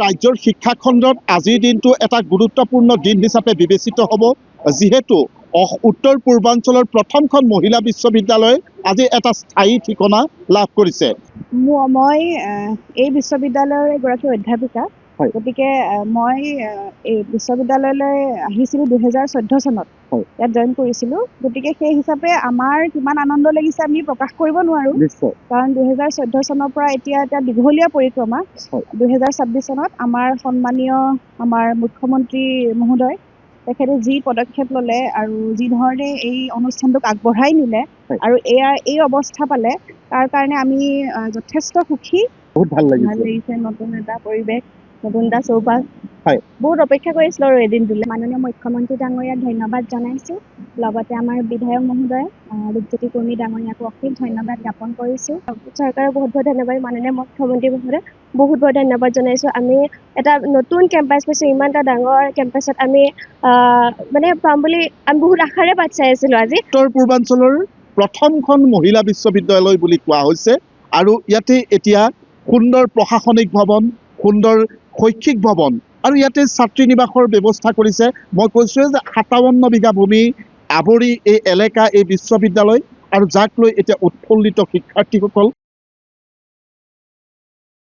ৰাজ্যৰ শিক্ষা খণ্ডত আজিৰ দিনটো এটা গুৰুত্বপূৰ্ণ দিন হিচাপে বিবেচিত হ'ব, যিহেতু উত্তৰ পূৰ্বাঞ্চলৰ প্ৰথমখন মহিলা বিশ্ববিদ্যালয় আজি এটা স্থায়ী ঠিকনা লাভ কৰিছে। মই এই বিশ্ববিদ্যালয়ৰ এগৰাকী অধ্যাপিকা। গতিকে মই এই বিশ্ববিদ্যালয়লৈ আহিছিলোঁ 2014 চনত। ইয়াত জইন কৰিছিলোঁ। গতিকে সেই হিচাপে আমাৰ কিমান আনন্দ লাগিছে আমি প্ৰকাশ কৰিব নোৱাৰোঁ, কাৰণ 2014 চনৰ পৰা এতিয়া দীঘলীয়া পৰিক্ৰমা। 2026 চনত আমাৰ সন্মানীয় আমাৰ মুখ্যমন্ত্ৰী মহোদয় তেখেতে যি পদক্ষেপ ল'লে আৰু যি ধৰণে এই অনুষ্ঠানটোক আগবঢ়াই নিলে আৰু এই অৱস্থা পালে, তাৰ কাৰণে আমি যথেষ্ট সুখী। বহুত ভাল লাগিছে। নতুন এটা পৰিৱেশ, নতুন এটা চৌপাশ। বহুত অপেক্ষা কৰিছিলোঁ আৰু এদিনটোলৈ। মাননীয় মুখ্যমন্ত্ৰী ডাঙৰীয়াক ধন্যবাদ জনাইছোঁ। লগতে আমাৰ বিধায়ক মহোদয় ৰূপজ্যোতি কুৰ্মী ডাঙৰীয়াকো অশেষ ধন্যবাদ জ্ঞাপন কৰিছোঁ। চৰকাৰক বহুত বহুত ধন্যবাদ। মাননীয় মুখ্যমন্ত্ৰী মহোদয় বহুত বহুত ধন্যবাদ জনাইছোঁ। আমি এটা নতুন কেম্পাছ পাইছোঁ, ইমান এটা ডাঙৰ কেম্পাছত আমি মানে পাম বুলি আমি বহুত আশাৰে বাট চাই আছিলোঁ। আজি উত্তৰ পূৰ্বাঞ্চলৰ প্ৰথমখন মহিলা বিশ্ববিদ্যালয় বুলি কোৱা হৈছে আৰু ইয়াতে এতিয়া সুন্দৰ প্ৰশাসনিক ভৱন, সুন্দৰ শৈক্ষিক ভৱন আৰু ইয়াতে ছাত্ৰী নিবাসৰ ব্যৱস্থা কৰিছে। মই কৈছোঁ যে 57 বিঘা ভূমি আৱৰি এই এলেকা, এই বিশ্ববিদ্যালয়, আৰু যাক লৈ এতিয়া উৎফুল্লিত শিক্ষাৰ্থীসকল।